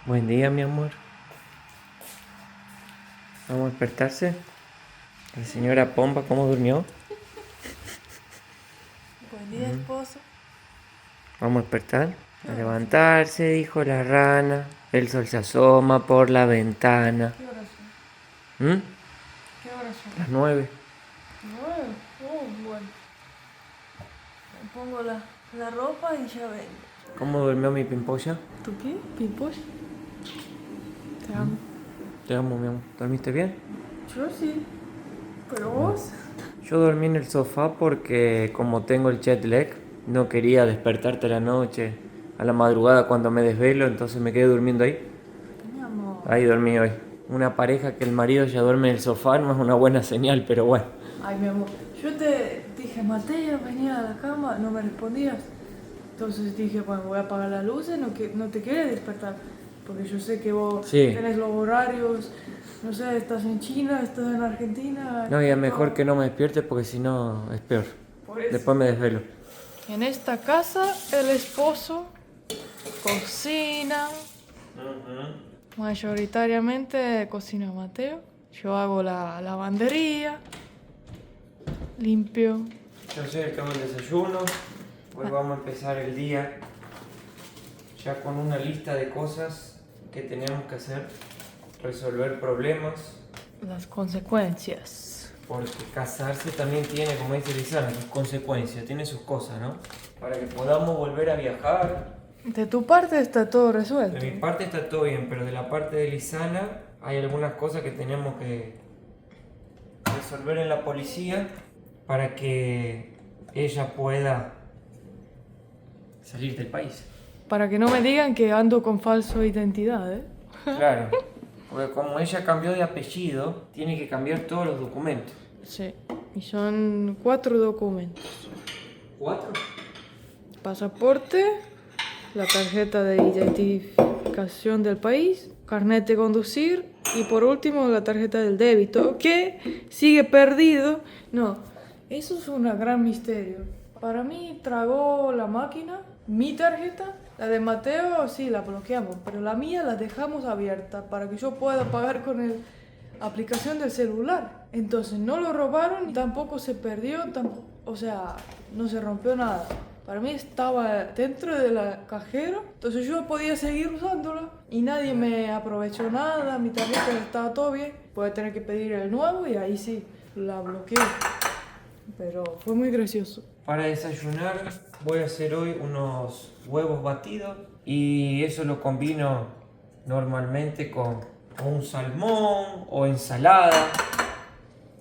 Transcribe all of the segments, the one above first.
Buen día, mi amor. Vamos a despertarse. La señora Pompa, ¿cómo durmió? Buen día, esposo. Vamos a despertar. A levantarse, dijo la rana. El sol se asoma por la ventana. ¿Qué horas son? ¿Mm? ¿Qué horas son? Las 9. 9. Oh, bueno. Me pongo la ropa y ya vengo. ¿Cómo durmió mi pimpolla? ¿Tú qué? ¿Pimpos? Te amo. Te amo, mi amor. ¿Dormiste bien? Yo sí. ¿Pero vos? Yo dormí en el sofá porque como tengo el jet lag, no quería despertarte a la noche, a la madrugada cuando me desvelo, entonces me quedé durmiendo ahí. Mi amor. Ahí dormí hoy. Una pareja que el marido ya duerme en el sofá no es una buena señal, pero bueno. Ay, mi amor. Yo te dije, Mateo, venía a la cama, no me respondías. Entonces dije, bueno, voy a apagar las luces, no te quieres despertar. Porque yo sé que vos Sí. tenés los horarios, no sé, estás en China, estás en Argentina. No, y es todo. mejor que no me despierte porque si no es peor. Por eso. Después me desvelo. En esta casa, el esposo cocina. Mayoritariamente cocina Mateo. Yo hago la lavandería, limpio. Yo soy el que hago el desayuno. Hoy vamos a empezar el día ya con una lista de cosas que tenemos que hacer. Resolver problemas. Las consecuencias. Porque casarse también tiene, como dice Lizana, sus consecuencias, tiene sus cosas, ¿no? Para que podamos volver a viajar. De tu parte está todo resuelto. De mi parte está todo bien, pero de la parte de Lizana hay algunas cosas que tenemos que resolver en la policía para que ella pueda salir del país. Para que no me digan que ando con falso identidad, ¿eh? Claro, porque como ella cambió de apellido, tiene que cambiar todos los documentos. Sí. Y son 4 documentos. ¿4? Pasaporte, la tarjeta de identificación del país, carnet de conducir y por último la tarjeta del débito, que sigue perdido. No, eso es un gran misterio. Para mí tragó la máquina, mi tarjeta, la de Mateo sí la bloqueamos, pero la mía la dejamos abierta para que yo pueda pagar con la aplicación del celular. Entonces no lo robaron, tampoco se perdió, o sea, no se rompió nada. Para mí estaba dentro del cajero, entonces yo podía seguir usándola y nadie me aprovechó nada, mi tarjeta estaba todo bien. Voy a tener que pedir el nuevo y ahí sí, la bloqueé. Pero fue muy gracioso. Para desayunar voy a hacer hoy unos huevos batidos y eso lo combino normalmente con un salmón o ensalada,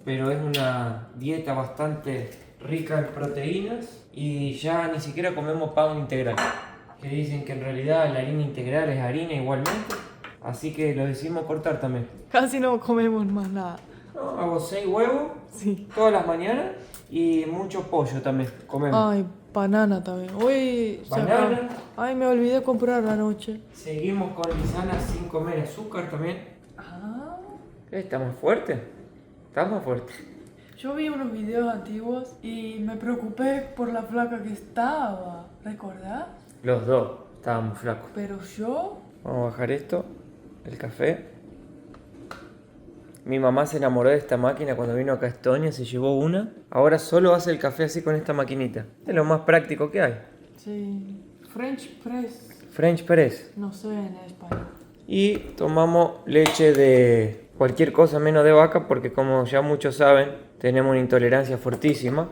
pero es una dieta bastante rica en proteínas y ya ni siquiera comemos pan integral, que dicen que en realidad la harina integral es harina igualmente, así que lo decidimos cortar también. Casi no comemos más nada. No, hago 6 huevos Sí. todas las mañanas y mucho pollo también comemos. Ay, banana también. Hoy Banana. Ay, me olvidé comprar anoche. Seguimos con Lizana sin comer azúcar también. Ah. ¿Está más fuerte? Está más fuerte. Yo vi unos videos antiguos y me preocupé por la flaca que estaba. ¿Recordás? Los dos estábamos flacos. Pero yo... Vamos a bajar esto, el café. Mi mamá se enamoró de esta máquina cuando vino acá a Estonia, se llevó una. Ahora solo hace el café así con esta maquinita. Es lo más práctico que hay. Sí. French press. French press. No sé en español. Y tomamos leche de cualquier cosa menos de vaca porque como ya muchos saben, tenemos una intolerancia fortísima.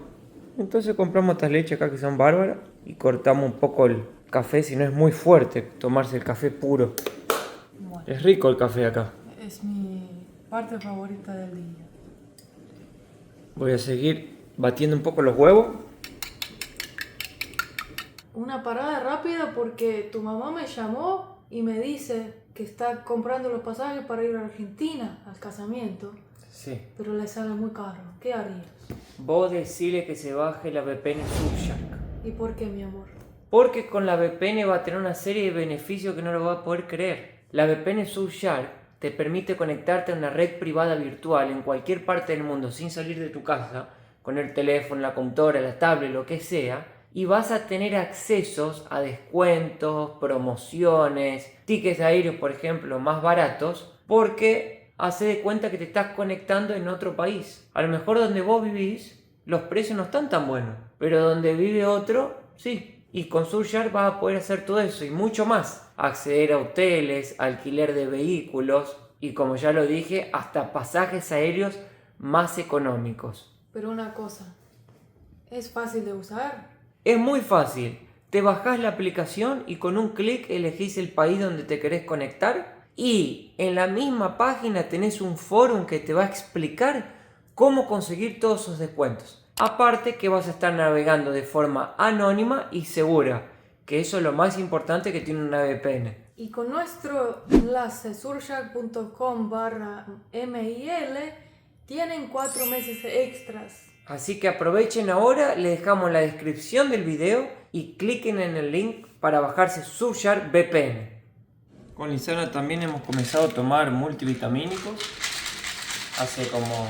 Entonces compramos estas leches acá que son bárbaras y cortamos un poco el café, si no es muy fuerte tomarse el café puro. Bueno, Es rico el café acá. es mi parte favorita del día. Voy a seguir batiendo un poco los huevos. Una parada rápida porque tu mamá me llamó y me dice que está comprando los pasajes para ir a Argentina al casamiento, Sí. pero le sale muy caro. ¿Qué harías? Vos decile que se baje la VPN Surfshark. ¿Y por qué, mi amor? Porque con la VPN va a tener una serie de beneficios que no lo va a poder creer. La VPN Surfshark te permite conectarte a una red privada virtual en cualquier parte del mundo sin salir de tu casa, con el teléfono, la computadora, la tablet, lo que sea, y vas a tener accesos a descuentos, promociones, tickets aéreos, por ejemplo, más baratos, porque hace de cuenta que te estás conectando en otro país. A lo mejor donde vos vivís, los precios no están tan buenos, pero donde vive otro, sí. Y con Surfshark vas a poder hacer todo eso y mucho más. Acceder a hoteles, alquiler de vehículos y, como ya lo dije, hasta pasajes aéreos más económicos. Pero una cosa, ¿es fácil de usar? Es muy fácil. Te bajás la aplicación y con un clic elegís el país donde te querés conectar y en la misma página tenés un foro que te va a explicar cómo conseguir todos esos descuentos. Aparte que vas a estar navegando de forma anónima y segura, que eso es lo más importante que tiene una VPN. Y con nuestro enlace surfshark.com/mil tienen 4 meses extras. Así que aprovechen ahora, les dejamos la descripción del video y cliquen en el link para bajarse Surfshark VPN. Con Lisana también hemos comenzado a tomar multivitamínicos hace como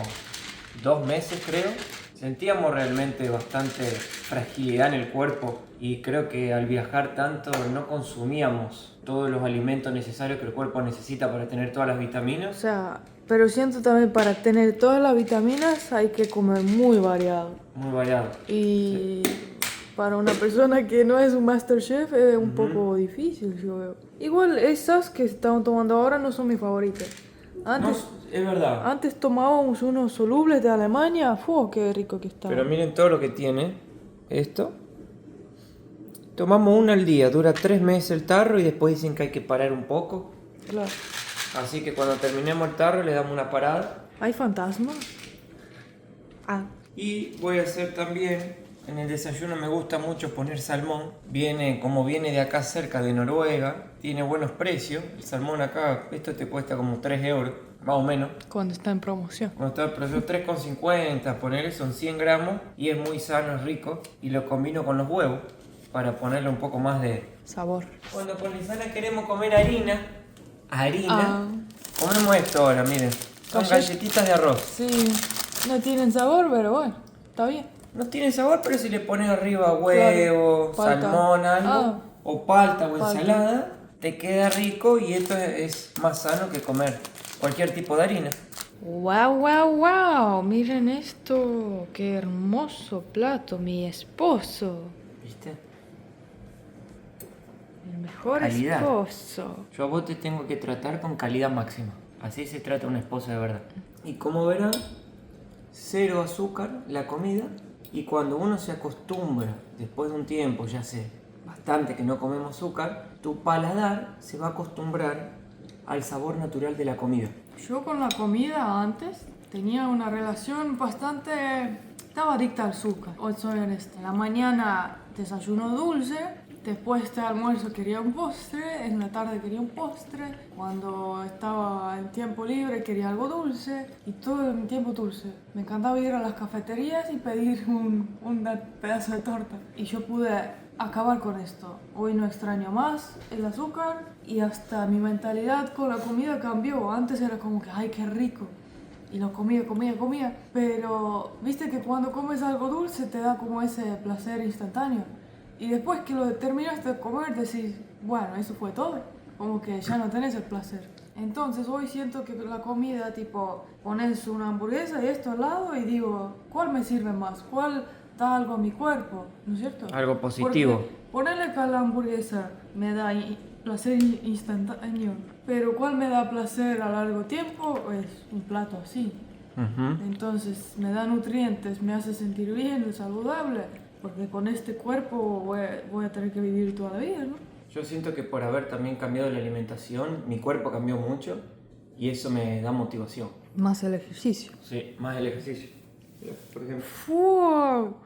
2 meses, creo. Sentíamos realmente bastante fragilidad en el cuerpo y creo que al viajar tanto no consumíamos todos los alimentos necesarios que el cuerpo necesita para tener todas las O vitaminas. sea, pero siento también para tener todas las vitaminas hay que comer muy variado. Muy variado. Y para una persona que no es un MasterChef es un poco difícil, yo veo. Igual esas que estamos tomando ahora no son mis favoritas. Antes, Es verdad. antes tomábamos unos solubles de Alemania, ¡fu! ¡Qué rico que estaba! Pero miren todo lo que tiene esto. Tomamos uno al día, dura 3 meses el tarro y después dicen que hay que parar un poco. Claro. Así que cuando terminemos el tarro le damos una parada. ¿Hay fantasmas? Ah, Y voy a hacer también, en el desayuno me gusta mucho poner salmón. Como viene de acá cerca de Noruega, tiene buenos precios. El salmón acá, esto te cuesta como 3 euros, más o menos. cuando está en promoción. Cuando está el precio 3,50, ponerle son 100 gramos y es muy sano, es rico. Y lo combino con los huevos para ponerle un poco más de... Sabor. Cuando con Lisana queremos comer harina, Ah. comemos esto ahora, miren. Son galletitas de arroz. Sí, no tienen sabor, pero bueno, está bien. No tiene sabor, pero si le pones arriba huevo, Claro, palta. salmón, algo, o palta o Palta. ensalada, te queda rico y esto es más sano que comer cualquier tipo de harina. ¡Wow, wow, wow! Miren esto, qué hermoso plato, mi esposo. ¿Viste? El mejor Calidad. esposo. Yo a vos te tengo que tratar con calidad máxima. Así se trata un esposo de verdad. Y como verán, 0 azúcar la comida. Y cuando uno se acostumbra, después de un tiempo, ya sé, bastante que no comemos azúcar, tu paladar se va a acostumbrar al sabor natural de la comida. Yo con la comida antes tenía una relación bastante... Estaba adicta al azúcar, hoy soy honesta. En la mañana desayuno dulce, después de almuerzo quería un postre, en la tarde quería un postre, cuando estaba en tiempo libre quería algo dulce y todo en tiempo dulce. Me encantaba ir a las cafeterías y pedir un pedazo de torta. Y yo pude acabar con esto. Hoy no extraño más el azúcar y hasta mi mentalidad con la comida cambió. Antes era como que, ay, qué rico. Y lo comía, pero viste que cuando comes algo dulce te da como ese placer instantáneo. Y después que lo terminaste de comer decís, bueno, eso fue todo. Como que ya no tenés el placer. Entonces hoy siento que la comida, tipo, pones una hamburguesa y esto al lado y digo, ¿cuál me sirve más? ¿Cuál da algo a mi cuerpo? ¿No es cierto? Algo positivo. Porque ponerle que a la hamburguesa me da placer instantáneo, pero ¿cuál me da placer a largo tiempo? Es un plato así. Entonces me da nutrientes, me hace sentir bien, saludable, porque con este cuerpo voy a tener que vivir toda la vida, ¿no? Yo siento que por haber también cambiado la alimentación, mi cuerpo cambió mucho y eso me da motivación. Más el ejercicio. Sí, más el ejercicio. Por ejemplo, ¡Wow!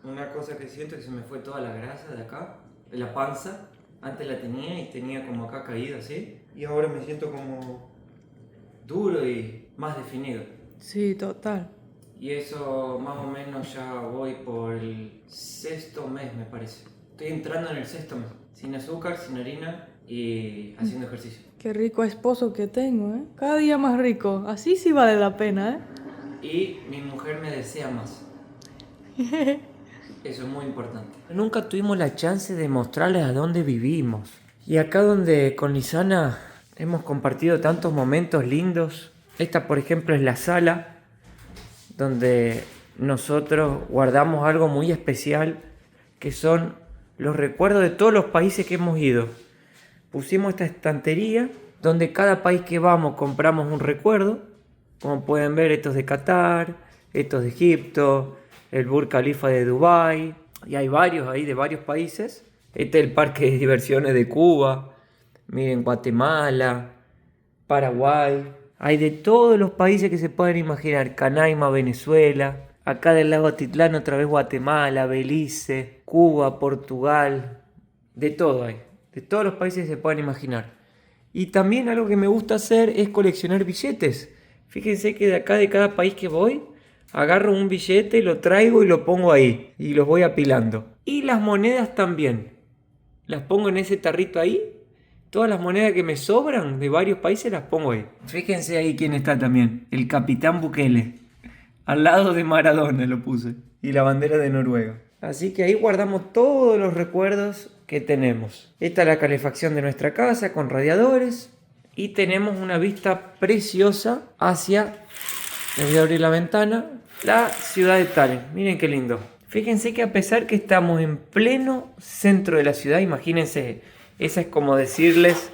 una cosa que siento es que se me fue toda la grasa de acá, de la panza. Antes la tenía y tenía como acá caída así. Y ahora me siento como duro y más definido. Sí, total. Y eso más o menos ya voy por el 6.º mes, me parece. Estoy entrando en el 6.º mes. Sin azúcar, sin harina y haciendo ejercicio. Qué rico esposo que tengo, ¿eh? Cada día más rico. Así sí vale la pena, ¿eh? Y mi mujer me desea más. Eso es muy importante. Nunca tuvimos la chance de mostrarles a dónde vivimos. Y acá donde con Lisana hemos compartido tantos momentos lindos. Esta, por ejemplo, es la sala donde nosotros guardamos algo muy especial, que son los recuerdos de todos los países que hemos ido. Pusimos esta estantería donde cada país que vamos compramos un recuerdo. Como pueden ver, estos de Qatar, estos de Egipto, el Burj Khalifa de Dubái, y hay varios ahí de varios países. Este es el parque de diversiones de Cuba. Miren, Guatemala, Paraguay. Hay de todos los países que se pueden imaginar. Canaima, Venezuela. Acá del lago Atitlán otra vez Guatemala, Belice, Cuba, Portugal. De todo hay. De todos los países que se pueden imaginar. Y también algo que me gusta hacer es coleccionar billetes. Fíjense que de acá, de cada país que voy, agarro un billete, lo traigo y lo pongo ahí. Y los voy apilando. Y las monedas también. Las pongo en ese tarrito ahí. Todas las monedas que me sobran de varios países las pongo ahí. Fíjense ahí quién está también. El Capitán Bukele. Al lado de Maradona lo puse. Y la bandera de Noruega. Así que ahí guardamos todos los recuerdos que tenemos. Esta es la calefacción de nuestra casa con radiadores. Y tenemos una vista preciosa hacia, les voy a abrir la ventana, la ciudad de Tallinn. Miren qué lindo. Fíjense que a pesar que estamos en pleno centro de la ciudad, imagínense, esa es como decirles...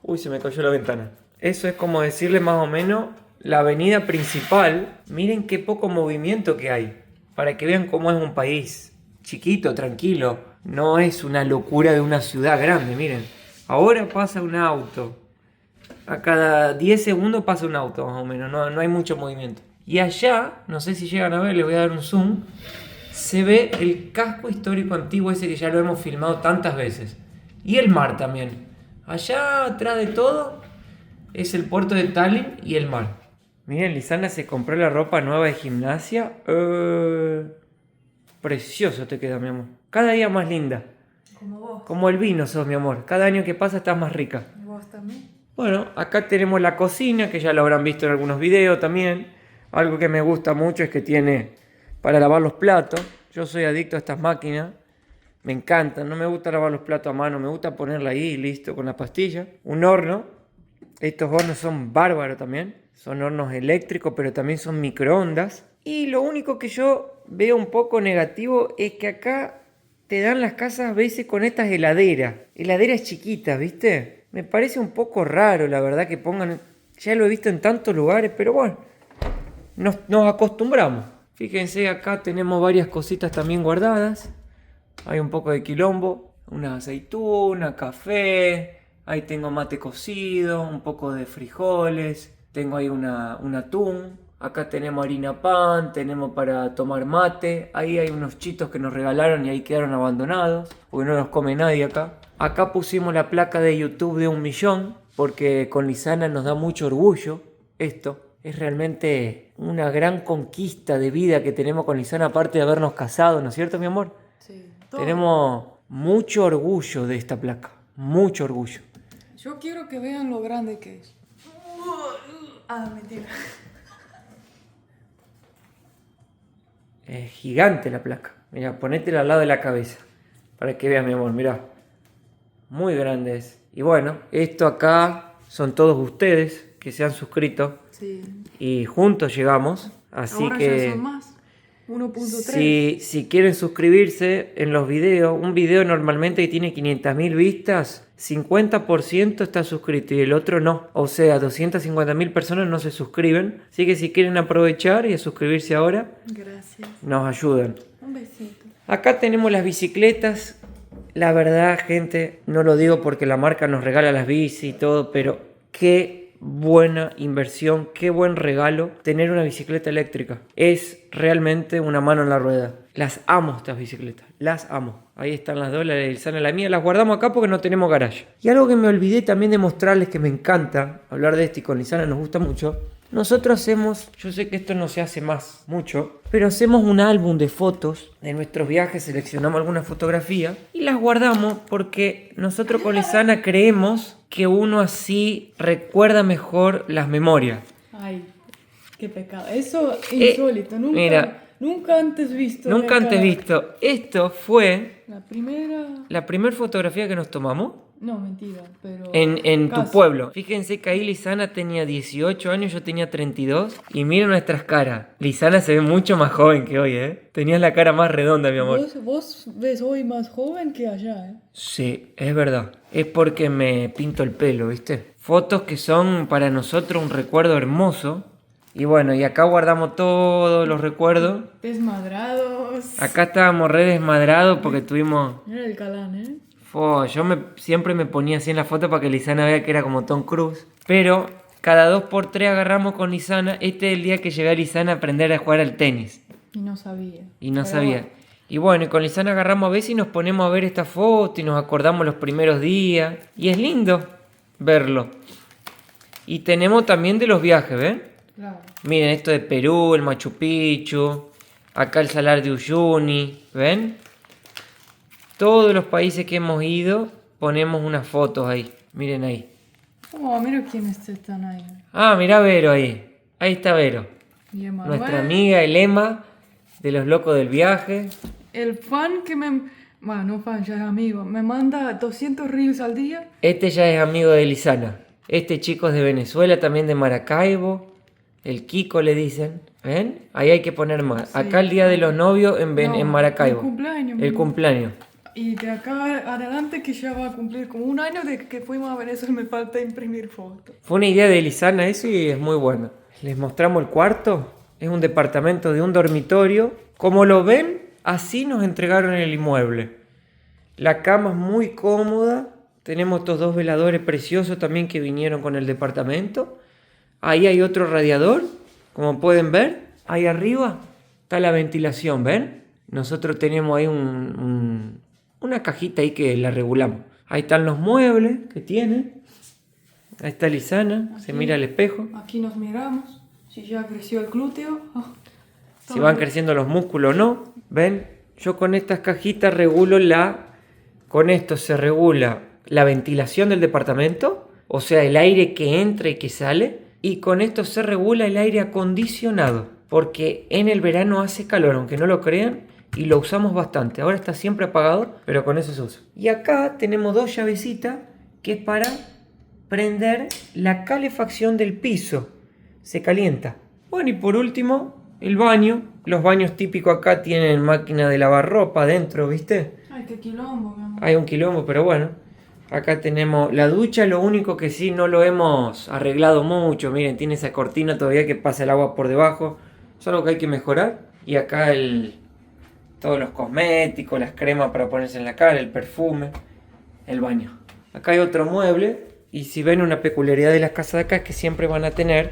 Uy, se me cayó la ventana. Eso es como decirles más o menos la avenida principal. Miren qué poco movimiento que hay. Para que vean cómo es un país chiquito, tranquilo. No es una locura de una ciudad grande, miren. Ahora pasa un auto. A cada 10 segundos pasa un auto, más o menos. No hay mucho movimiento. Y allá, no sé si llegan a ver, les voy a dar un zoom. Se ve el casco histórico antiguo ese que ya lo hemos filmado tantas veces. Y el mar también. Allá atrás de todo es el puerto de Tallinn y el mar. Miren, Lisana se compró la ropa nueva de gimnasia. Precioso te queda, mi amor. Cada día más linda. Como vos. Como el vino sos, mi amor. Cada año que pasa estás más rica. ¿Y vos también? Bueno, acá tenemos la cocina, que ya lo habrán visto en algunos videos también. Algo que me gusta mucho es que tiene para lavar los platos. Yo soy adicto a estas máquinas. Me encantan. No me gusta lavar los platos a mano. Me gusta ponerla ahí y listo, con la pastilla. Un horno. Estos hornos son bárbaros también. Son hornos eléctricos, pero también son microondas. Y lo único que yo veo un poco negativo es que acá te dan las casas a veces con estas heladeras. Heladeras chiquitas, ¿viste? Me parece un poco raro, la verdad, que pongan... Ya lo he visto en tantos lugares, pero bueno, nos acostumbramos. Fíjense, acá tenemos varias cositas también guardadas. Hay un poco de quilombo, una aceituna, café. Ahí tengo mate cocido, un poco de frijoles. Tengo ahí un atún. Acá tenemos harina pan, tenemos para tomar mate. Ahí hay unos chitos que nos regalaron y ahí quedaron abandonados, porque no los come nadie acá. Acá pusimos la placa de YouTube de 1 millón, porque con Lisana nos da mucho orgullo esto. Es realmente una gran conquista de vida que tenemos con Lisana, aparte de habernos casado, ¿no es cierto, mi amor? Sí. Tenemos mucho orgullo de esta placa, mucho orgullo. Yo quiero que vean lo grande que es. Ah, mentira. Es gigante la placa. Mira, ponétela al lado de la cabeza para que veas, mi amor, mira. Muy grande es. Y bueno, esto acá son todos ustedes que se han suscrito. Sí. Y juntos llegamos. Así ahora que ya son más. 1.3. si quieren suscribirse en los videos, un video normalmente que tiene 500.000 vistas, 50% está suscrito y el otro no. O sea, 250.000 personas no se suscriben. Así que si quieren aprovechar y suscribirse ahora, Gracias. nos ayudan. Un besito. Acá tenemos las bicicletas. La verdad, gente, no lo digo porque la marca nos regala las bici y todo, pero qué buena inversión, qué buen regalo tener una bicicleta eléctrica. Es realmente una mano en la rueda. Las amo estas bicicletas, las amo. Ahí están las dos, la de Ilzana y la mía. Las guardamos acá porque no tenemos garage. Y algo que me olvidé también de mostrarles, que me encanta hablar de esto y con Ilzana nos gusta mucho. Nosotros hacemos, yo sé que esto no se hace más mucho, pero hacemos un álbum de fotos de nuestros viajes, seleccionamos algunas fotografías y las guardamos porque nosotros con Lisana creemos que uno así recuerda mejor las memorias. Ay, qué pecado. Eso insólito. Mira. Nunca antes visto. Nunca antes visto. Esto fue La primera... la primera fotografía que nos tomamos No, mentira, pero... en tu casi. pueblo. Fíjense que ahí Lisana tenía 18 años, yo tenía 32. Y miren nuestras caras. Lisana se ve mucho más joven que hoy, ¿eh? Tenías la cara más redonda, mi amor. Vos ves hoy más joven que allá, ¿eh? Sí, es verdad. Es porque me pinto el pelo, ¿viste? Fotos que son para nosotros un recuerdo hermoso. Y bueno, y acá guardamos todos los recuerdos. Desmadrados. Acá estábamos re desmadrados porque tuvimos... Era el calán, ¿eh? Siempre me ponía así en la foto para que Lisana vea que era como Tom Cruise. Pero cada 2x3 agarramos con Lisana. Este es el día que llevé a Lisana a aprender a jugar al tenis. Y no sabía. Y no Pero sabía. bueno. Y bueno, y con Lisana agarramos a veces y nos ponemos a ver esta foto y nos acordamos los primeros días. Y es lindo verlo. Y tenemos también de los viajes, ¿ven? Claro. Miren esto de Perú, el Machu Picchu. Acá el Salar de Uyuni, ¿ven? Todos los países que hemos ido ponemos unas fotos ahí. Miren ahí. Oh, mira quiénes están ahí. Ah, mirá Vero ahí. Ahí está Vero. Y Emanuel. Nuestra amiga, el Emma, de los locos del viaje. El fan que me... Bueno, no fan, ya es amigo. Me manda 200 reels al día. Este ya es amigo de Lisana. Este chico es de Venezuela, también de Maracaibo. El Kiko le dicen. ¿Ven? Ahí hay que poner más. Sí. Acá el día de los novios en No, Maracaibo. el cumpleaños. El cumpleaños. Y de acá adelante que ya va a cumplir como un año de que fuimos a Venezuela, me falta imprimir fotos. Fue una idea de Lisana eso y es muy buena. Les mostramos el cuarto. Es un departamento de un dormitorio. Como lo ven, así nos entregaron el inmueble. La cama es muy cómoda. Tenemos estos dos veladores preciosos también que vinieron con el departamento. Ahí hay otro radiador. Como pueden ver, ahí arriba está la ventilación, ¿ven? Nosotros tenemos ahí una cajita ahí que la regulamos. Ahí están los muebles que tiene. Ahí está Lisana, Aquí. se mira al espejo. Aquí nos miramos, si ya creció el glúteo. Oh, Si van creciendo los músculos o no. ¿Ven? Yo con estas cajitas regulo con esto se regula la ventilación del departamento. O sea, el aire que entra y que sale. Y con esto se regula el aire acondicionado. Porque en el verano hace calor, aunque no lo crean. Y lo usamos bastante. Ahora está siempre apagado, pero con eso se usa. Y acá tenemos dos llavecitas que es para prender la calefacción del piso. Se calienta. Bueno, y por último, el baño. Los baños típicos acá tienen máquina de lavar ropa adentro, ¿viste? ay, qué quilombo, mi amor. Hay un quilombo, pero bueno. Acá tenemos la ducha, lo único que sí no lo hemos arreglado mucho. Miren, tiene esa cortina todavía que pasa el agua por debajo. Es algo que hay que mejorar. Y acá todos los cosméticos, las cremas para ponerse en la cara, el perfume, el baño. Acá hay otro mueble. Y si ven, una peculiaridad de las casas de acá es que siempre van a tener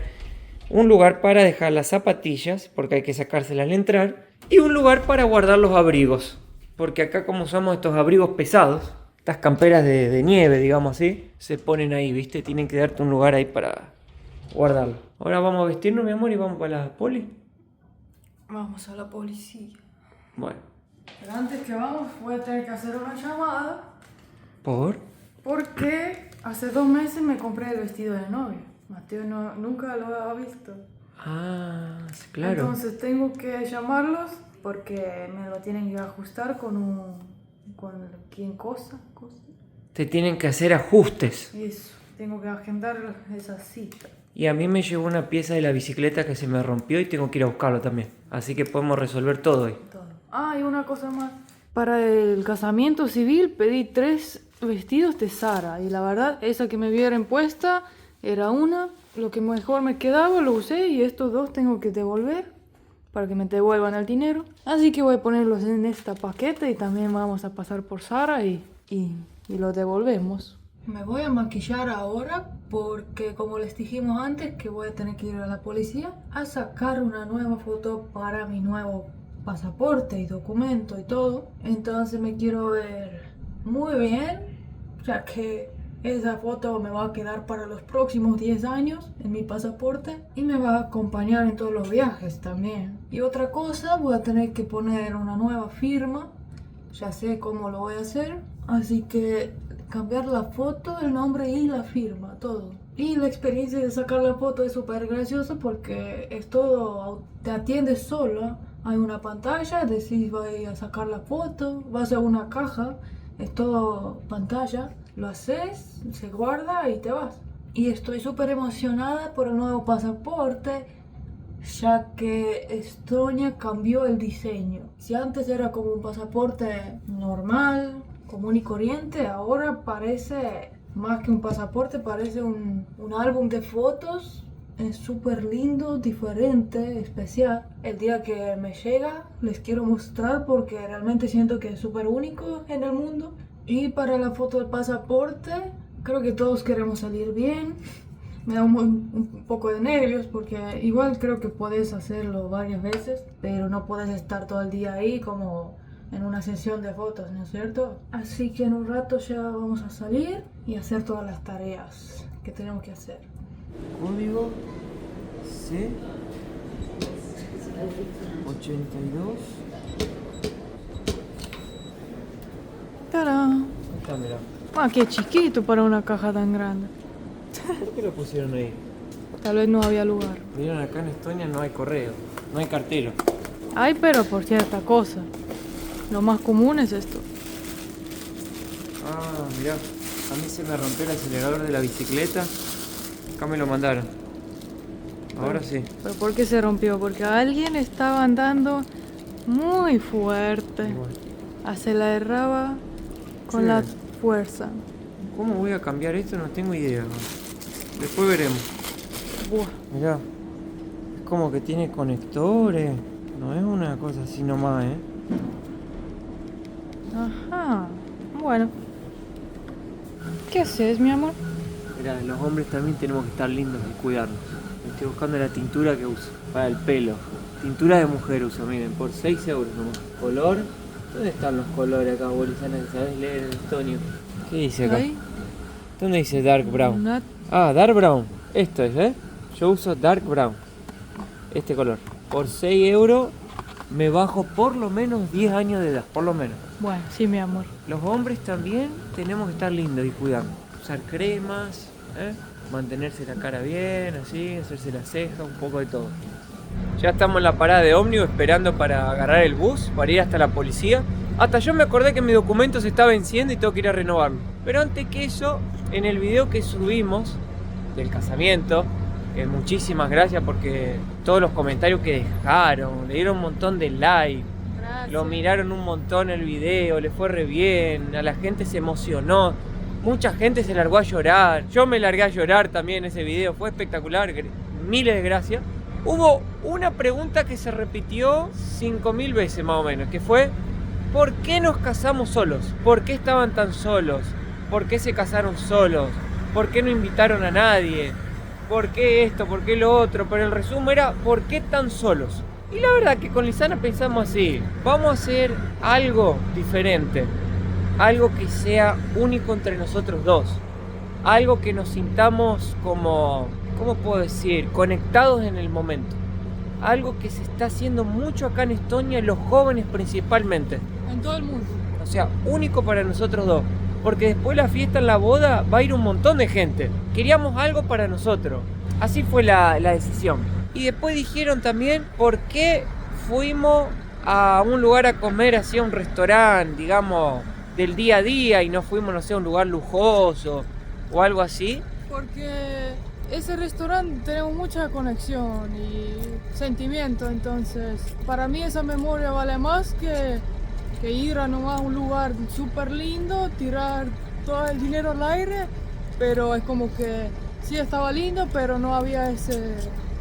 un lugar para dejar las zapatillas, porque hay que sacárselas al entrar. Y un lugar para guardar los abrigos. Porque acá, como usamos estos abrigos pesados, estas camperas de nieve, digamos así, se ponen ahí, ¿viste? Tienen que darte un lugar ahí para guardarlo. Ahora vamos a vestirnos, mi amor, y vamos para la poli. Vamos a la policía. Bueno. Pero antes que vamos, voy a tener que hacer una llamada. ¿Por? Porque hace 2 meses me compré el vestido de novia. Mateo nunca lo ha visto. Ah, sí, claro. Entonces tengo que llamarlos porque me lo tienen que ajustar con ¿quién cosa? Te tienen que hacer ajustes. Eso, tengo que agendar esa cita. Y a mí me llegó una pieza de la bicicleta que se me rompió y tengo que ir a buscarlo también. Así que podemos resolver todo hoy. Todo. Ah, y una cosa más. Para el casamiento civil pedí 3 vestidos de Zara. Y la verdad, esa que me vieron puesta era una. Lo que mejor me quedaba lo usé y estos 2 tengo que devolver para que me devuelvan el dinero. Así que voy a ponerlos en esta paquete y también vamos a pasar por Zara y lo devolvemos. Me voy a maquillar ahora porque, como les dijimos antes, que voy a tener que ir a la policía a sacar una nueva foto para mi nuevo pasaporte y documento y todo. Entonces me quiero ver muy bien, ya que esa foto me va a quedar para los próximos 10 años en mi pasaporte y me va a acompañar en todos los viajes también. Y otra cosa, voy a tener que poner una nueva firma. Ya sé cómo lo voy a hacer, así que cambiar la foto, el nombre y la firma, todo. Y la experiencia de sacar la foto es súper graciosa porque es todo, te atiendes sola, hay una pantalla, decís vais a sacar la foto, vas a una caja, es todo pantalla, lo haces, se guarda y te vas. Y estoy súper emocionada por el nuevo pasaporte, ya que Estonia cambió el diseño. Si antes era como un pasaporte normal, común y corriente, ahora parece más que un pasaporte, parece un álbum de fotos. Es súper lindo, diferente, especial. El día que me llega les quiero mostrar porque realmente siento que es súper único en el mundo. Y para la foto del pasaporte, creo que todos queremos salir bien. Me da un poco de nervios porque igual creo que puedes hacerlo varias veces, pero no puedes estar todo el día ahí como en una sesión de fotos, ¿no es cierto? Así que en un rato ya vamos a salir y hacer todas las tareas que tenemos que hacer. Código C 82. ¡Tarán! Está, mirá. Ah, qué chiquito para una caja tan grande. ¿Por qué lo pusieron ahí? Tal vez no había lugar. Vieron, acá en Estonia no hay correo, no hay cartero. Hay, pero por cierta cosa. Lo más común es esto. Ah, mirá, a mí se me rompió el acelerador de la bicicleta. Acá me lo mandaron. Ahora sí. ¿Pero por qué se rompió? Porque alguien estaba andando muy fuerte. Bueno. Aceleraba con Sí. la fuerza. ¿Cómo voy a cambiar esto? No tengo idea. Después veremos. Buah. Mirá, es como que tiene conectores. No es una cosa así nomás, ¿eh? Ajá. Bueno. ¿Qué haces, mi amor? Mirá, los hombres también tenemos que estar lindos y cuidarnos. Estoy buscando la tintura que uso para el pelo. Tintura de mujer uso, miren, por 6 euros nomás. Color. ¿Dónde están los colores acá, Bolisana, que sabes leer en estonio? ¿Qué dice acá? Ahí. ¿Dónde dice dark brown? Una- Ah, dark brown. Esto es, ¿eh? Yo uso dark brown. Este color. Por 6 euros me bajo por lo menos 10 años de edad, por lo menos. Bueno, sí, mi amor. Los hombres también tenemos que estar lindos y cuidarnos. Usar cremas, ¿eh? Mantenerse la cara bien, así, hacerse la ceja, un poco de todo. Ya estamos en la parada de ómnibus esperando para agarrar el bus, para ir hasta la policía. Hasta yo me acordé que mi documento se está venciendo y tengo que ir a renovarlo. Pero antes que eso, en el video que subimos del casamiento, que muchísimas gracias porque todos los comentarios que dejaron, le dieron un montón de likes. Gracias. Lo miraron un montón el video, le fue re bien, a la gente se emocionó, mucha gente se largó a llorar, yo me largué a llorar también en ese video, fue espectacular, miles de gracias. Hubo una pregunta que se repitió 5000 veces más o menos, que fue ¿por qué nos casamos solos? ¿Por qué estaban tan solos? ¿Por qué se casaron solos? ¿Por qué no invitaron a nadie? ¿Por qué esto? ¿Por qué lo otro? Pero el resumen era ¿por qué tan solos? Y la verdad que con Lisana pensamos así, vamos a hacer algo diferente, algo que sea único entre nosotros dos, algo que nos sintamos como, ¿cómo puedo decir?, conectados en el momento, algo que se está haciendo mucho acá en Estonia, en los jóvenes principalmente, En todo el mundo. o sea, único para nosotros dos, porque después de la fiesta en la boda va a ir un montón de gente, queríamos algo para nosotros, así fue la decisión. Y después dijeron también por qué fuimos a un lugar a comer, así a un restaurante, digamos, del día a día y no fuimos, no sé, a un lugar lujoso o algo así. Porque ese restaurante tenemos mucha conexión y sentimiento, entonces para mí esa memoria vale más que ir a nomás un lugar súper lindo, tirar todo el dinero al aire, pero es como que sí estaba lindo, pero no había ese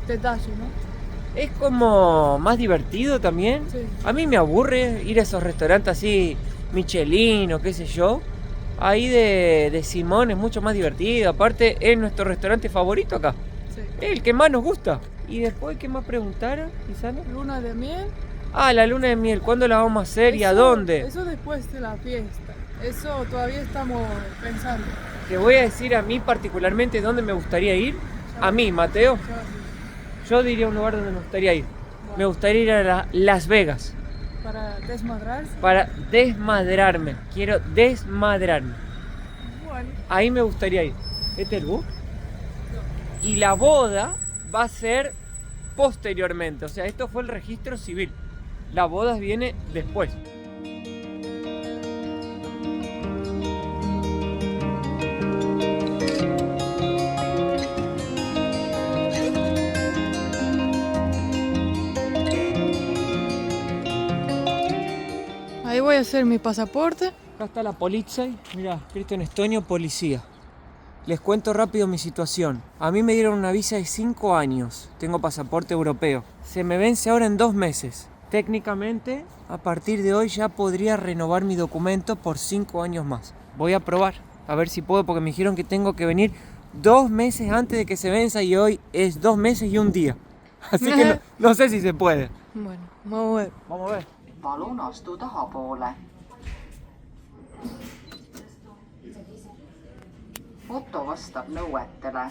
detalle, ¿no? Es como más divertido también. Sí. A mí me aburre ir a esos restaurantes así, Michelin o qué sé yo. Ahí de Simón es mucho más divertido. Aparte, es nuestro restaurante favorito acá. Sí. Es el que más nos gusta. Y después, ¿qué más preguntaron, Lisana? Luna de miel. Ah, la luna de miel. ¿Cuándo la vamos a hacer y a dónde? Eso después de la fiesta. Eso todavía estamos pensando. Te voy a decir a mí particularmente dónde me gustaría ir. A mí, Mateo. Ya, sí. Yo diría un lugar donde me gustaría ir. Me gustaría ir a Las Vegas. Para desmadrarse. Para desmadrarme. Quiero desmadrarme. Bueno. Ahí me gustaría ir. ¿Este es el bus? Y la boda va a ser posteriormente. O sea, esto fue el registro civil. La boda viene después. Ahí voy a hacer mi pasaporte. Acá está la policía. Mira, escrito en estonio, policía. Les cuento rápido mi situación. A mí me dieron una visa de 5 años. Tengo pasaporte europeo. Se me vence ahora en 2 meses. Técnicamente, a partir de hoy ya podría renovar mi documento por 5 años más. Voy a probar, a ver si puedo, porque me dijeron que tengo que venir 2 meses antes de que se venza y hoy es 2 meses y un día. Así que no sé si se puede. Bueno, vamos a ver. Vamos a ver. Palun astu tahapoole. Foto vastab nõuetele.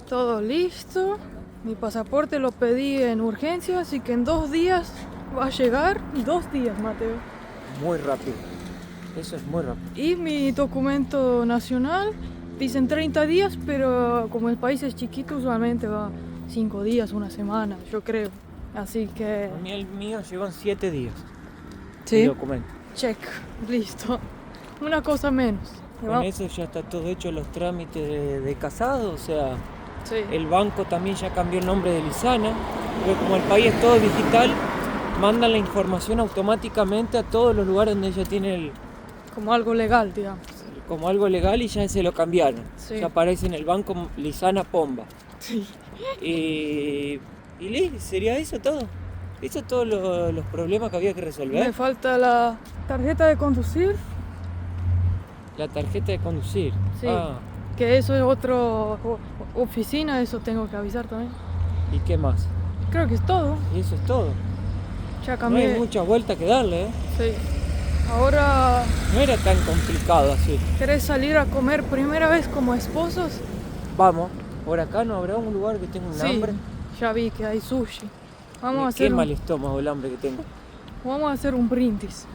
Todo listo. Mi pasaporte lo pedí en urgencia, así que en 2 días va a llegar. 2 días, Mateo. Muy rápido. Eso es muy rápido. Y mi documento nacional dicen 30 días, pero como el país es chiquito, usualmente va 5 días, 1 semana, yo creo. Así que... A mí el mío llegó en 7 días. Mi Sí, documento. check, listo. Una cosa menos. Con eso ya está todo hecho, los trámites de casado, o sea, Sí. el banco también ya cambió el nombre de Lisana, porque como el país es todo digital, mandan la información automáticamente a todos los lugares donde ella tiene Como algo legal, digamos. como algo legal y ya se lo cambiaron. Sí. Ya aparece en el banco Lisana Pomba. Sí. Y sería eso todo. Eso todos los problemas que había que Me resolver. falta la tarjeta de conducir, La tarjeta de conducir. Sí. Ah, que eso es otra oficina, eso tengo que avisar también. ¿y qué más? Creo que es todo. Y eso es todo. Ya No cambié. hay mucha vuelta que darle, ¿eh? Sí. Ahora, No era tan complicado así. ¿querés salir a comer primera vez como esposos? Vamos, por acá no habrá un lugar que tenga un Sí, hambre. ya vi que hay sushi. Vamos a Me hacer quema un, el estómago el hambre que tengo. vamos a hacer un brindis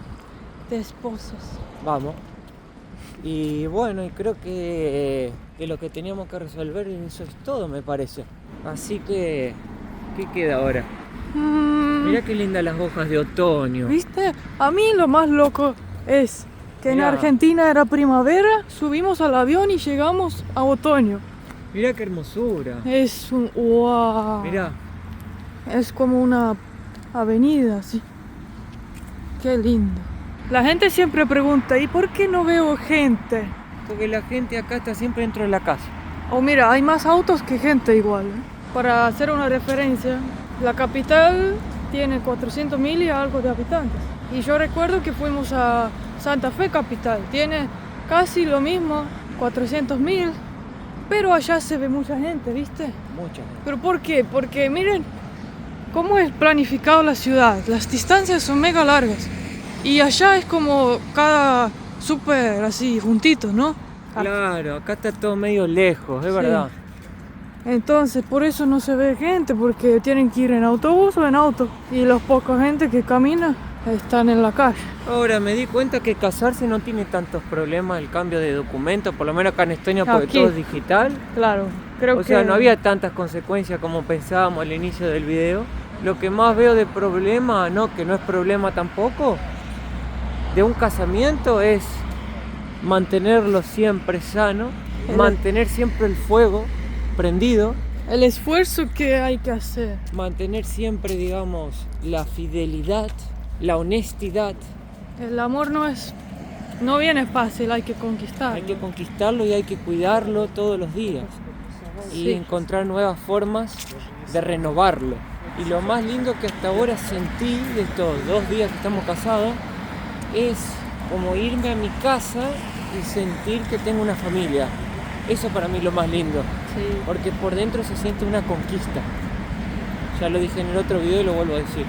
de esposos. Vamos. Y bueno, y creo que lo que teníamos que resolver, eso es todo, me parece. Así que, ¿qué queda ahora? Mirá qué lindas las hojas de otoño. ¿Viste? A mí lo más loco es que en Mirá. Argentina era primavera, subimos al avión y llegamos a otoño. Mirá qué hermosura. Es un... ¡Wow! Mirá, Es como una avenida, así. Qué lindo. La gente siempre pregunta, ¿y por qué no veo gente? porque la gente acá está siempre dentro de la casa. Oh, mira, hay más autos que gente igual. Para hacer una referencia, la capital tiene 400.000 y algo de habitantes. Y yo recuerdo que fuimos a Santa Fe capital. Tiene casi lo mismo, 400.000. Pero allá se ve mucha gente, ¿viste? Mucha gente. ¿Pero por qué? Porque miren cómo es planificado la ciudad. Las distancias son mega largas. Y allá es como cada súper así, juntito, ¿no? Claro, acá está todo medio lejos, es Sí. verdad. Entonces, por eso no se ve gente, porque tienen que ir en autobús o en auto. Y los poca gente que camina están en la calle. Ahora me di cuenta que casarse no tiene tantos problemas el cambio de documento, por lo menos acá en Estonia, porque Aquí. todo es digital. Claro, creo O que... sea, no había tantas consecuencias como pensábamos al inicio del video. Lo que más veo de problema, no, que no es problema tampoco, de un casamiento es mantenerlo siempre sano, mantener siempre el fuego prendido, El esfuerzo que hay que hacer. mantener siempre, digamos, la fidelidad, la honestidad. El amor no viene fácil, hay que conquistar. Hay que conquistarlo y hay que cuidarlo todos los días. Y Sí. encontrar nuevas formas de renovarlo. Y lo más lindo que hasta ahora sentí de estos 2 días que estamos casados es como irme a mi casa y sentir que tengo una familia. Eso para mí es lo más lindo, Sí, porque por dentro se siente una conquista. Ya lo dije en el otro video y lo vuelvo a decir.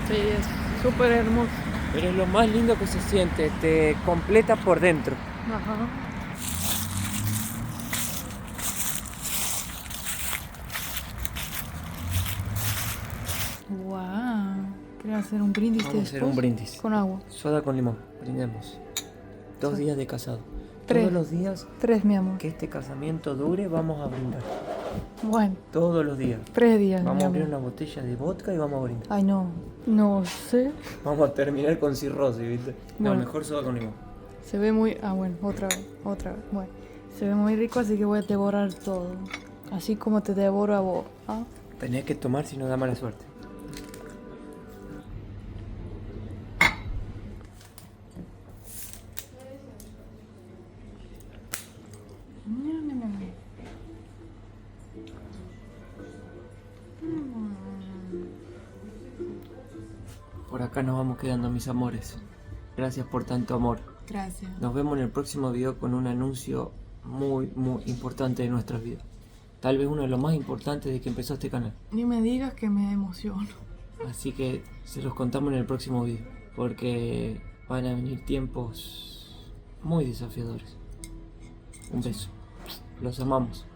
sí, es súper hermoso. Pero es lo más lindo que se siente, te completa por dentro. Ajá. Wow. Quería hacer un brindis Vamos a hacer un brindis. con agua. Soda con limón, brindemos. 2 días de casado. 3. Todos los días 3, mi amor. que este casamiento dure, vamos a brindar. Bueno, Todos los días. 3 días. Vamos mi a abrir amor. una botella de vodka y vamos a brindar. Ay, no. No sé. Vamos a terminar con cirrosis, ¿viste? No, Bueno. mejor soda con limón. Se ve muy... Ah, bueno, otra vez. Bueno, se ve muy rico, así que voy a devorar todo. Así como te devoro a vos. ¿Ah? Tenés que tomar si no da mala suerte. Por acá nos vamos quedando, mis amores. Gracias por tanto amor. Gracias. Nos vemos en el próximo video con un anuncio muy importante de nuestras vidas. Tal vez uno de los más importantes de que empezó este canal. Ni me digas que me emociono. Así que se los contamos en el próximo video. Porque van a venir tiempos muy desafiadores. Un beso. Los amamos.